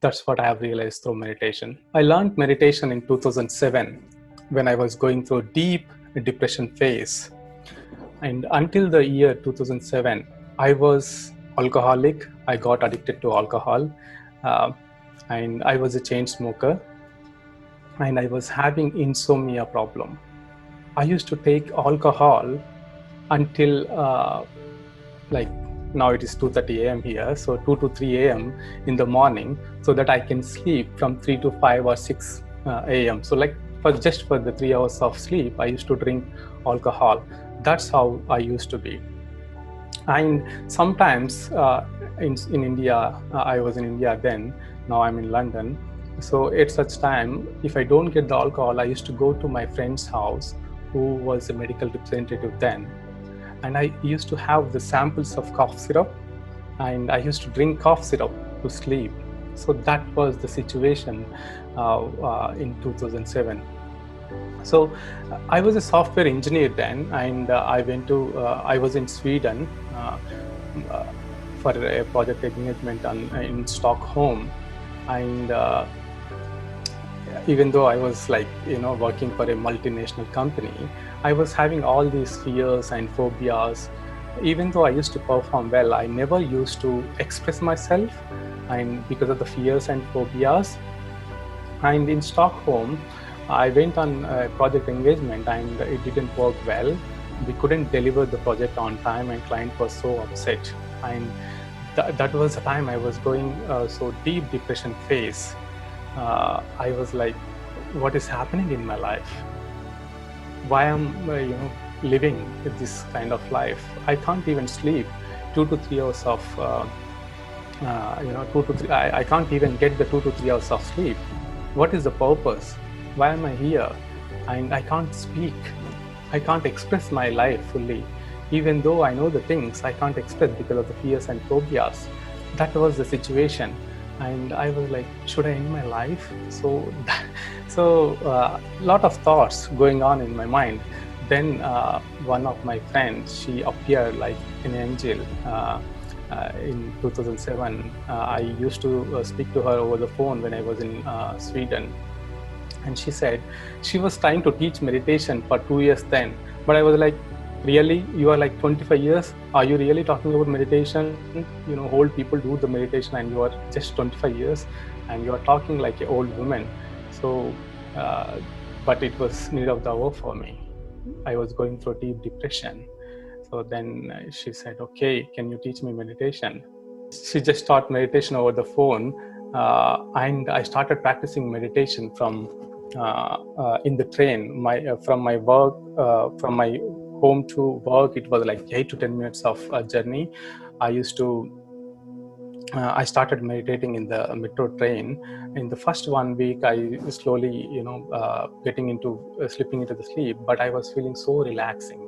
That's what I have realized through meditation. I learned meditation in 2007 when I was going through a deep depression phase. And until the year 2007, I was alcoholic. I got addicted to alcohol, uh, and I was a chain smoker, and I was having insomnia problem. I used to take alcohol until like now it is 2:30 a.m. here, so 2 to 3 a.m. in the morning, so that I can sleep from 3 to 5 or 6 a.m. So like for the 3 hours of sleep, I used to drink alcohol. That's how I used to be. And sometimes in India, I was in India then, now I'm in London. So at such time, if I don't get the alcohol, I used to go to my friend's house who was a medical representative then. And I used to have the samples of cough syrup, and I used to drink cough syrup to sleep. So that was the situation in 2007. So I was a software engineer then, and I was in Sweden uh, for a project engagement in Stockholm. And even though I was working for a multinational company, I was having all these fears and phobias. Even though I used to perform well, I never used to express myself, and because of the fears and phobias. And in Stockholm, I went on a project engagement, and it didn't work well. We couldn't deliver the project on time, and client was so upset. And that was the time I was going so deep depression phase. I was like, what is happening in my life? Why am I living this kind of life? I can't even sleep 2 to 3 hours of 2 to 3. I can't even get the 2 to 3 hours of sleep. What is the purpose? Why am I here? And I can't speak. I can't express my life fully. Even though I know the things, I can't express because of the fears and phobias. That was the situation. And I was like, should I end my life? So lot of thoughts going on in my mind. Then one of my friends, she appeared like an angel. In 2007, I used to speak to her over the phone when I was in Sweden. And she said she was trying to teach meditation for 2 years then. But I was like, really? You are like 25 years? Are you really talking about meditation? Old people do the meditation, and you are just 25 years and you are talking like an old woman. So, but it was need of the hour for me. I was going through deep depression. So then she said, okay, can you teach me meditation? She just taught meditation over the phone. And I started practicing meditation from in the train. From my work, from my home to work, it was like 8 to 10 minutes of a journey. I started meditating in the metro train. In the first 1 week, I slowly, getting into slipping into the sleep, but I was feeling so relaxing.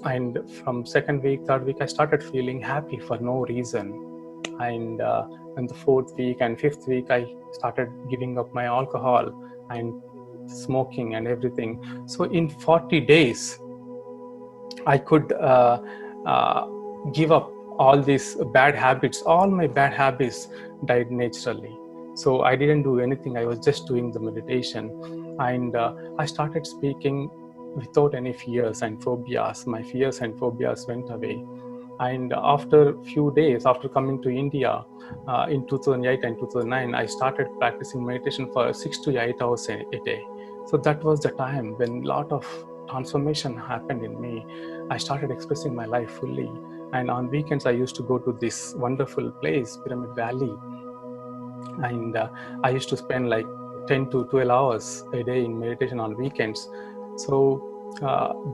And from second week, third week, I started feeling happy for no reason. And in the fourth week and fifth week, I started giving up my alcohol and smoking and everything. So in 40 days, I could give up all these bad habits. All my bad habits died naturally. So I didn't do anything. I was just doing the meditation. And I started speaking without any fears and phobias. My fears and phobias went away. And after few days, after coming to India in 2008 and 2009, I started practicing meditation for 6 to 8 hours a day. So that was the time when a lot of transformation happened in me. I started expressing my life fully. And on weekends, I used to go to this wonderful place, Pyramid Valley. And I used to spend like 10 to 12 hours a day in meditation on weekends. So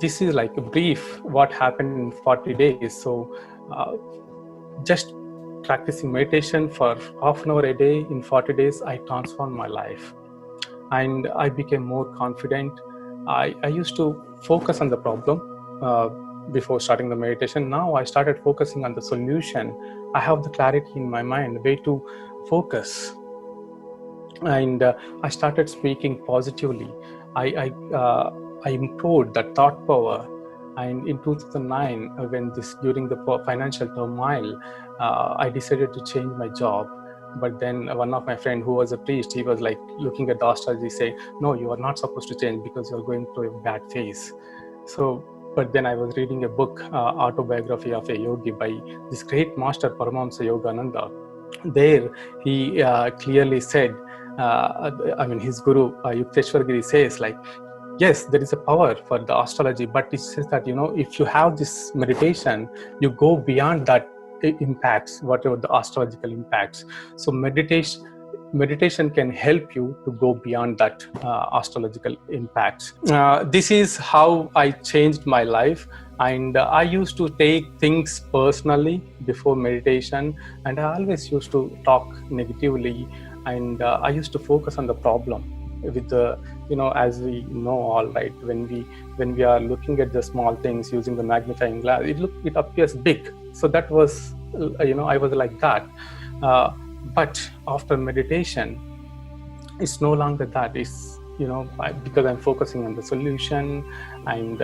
this is like a brief what happened in 40 days. So just practicing meditation for half an hour a day in 40 days, I transformed my life. And I became more confident. I used to focus on the problem before starting the meditation. Now I started focusing on the solution. I have the clarity in my mind, way to focus. And I started speaking positively. I improved that thought power. And in 2009, during the financial turmoil, I decided to change my job. But then one of my friend who was a priest, he was like looking at the astrology, say, no, you are not supposed to change because you're going through a bad phase. So, but then I was reading a book, Autobiography of a Yogi by this great master Paramahamsa Yogananda. There he clearly said, his guru Yukteswar Giri says, like, yes, there is a power for the astrology, but it says that, if you have this meditation, you go beyond that impacts, whatever the astrological impacts. So meditation can help you to go beyond that astrological impacts. This is how I changed my life. And I used to take things personally before meditation, and I always used to talk negatively, and I used to focus on the problem. With the, as we know all, right, when we are looking at the small things using the magnifying glass, it appears big. So that was, I was like that. But after meditation, it's no longer that. It's, because I'm focusing on the solution, and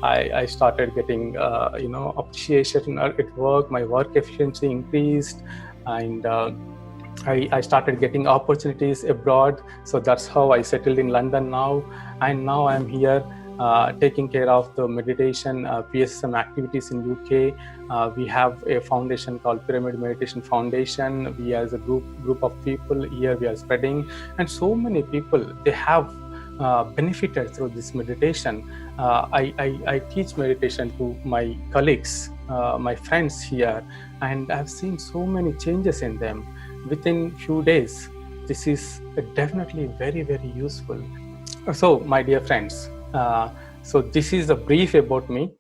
I started getting appreciation at work. My work efficiency increased, and I started getting opportunities abroad. So that's how I settled in London now. And now I'm here taking care of the meditation PSM activities in UK. We have a foundation called Pyramid Meditation Foundation. We, as a group of people here, we are spreading. And so many people, they have benefited through this meditation. I teach meditation to my colleagues, my friends here, and I've seen so many changes in them within few days. This is definitely very, very useful. So, my dear friends, so this is a brief about me.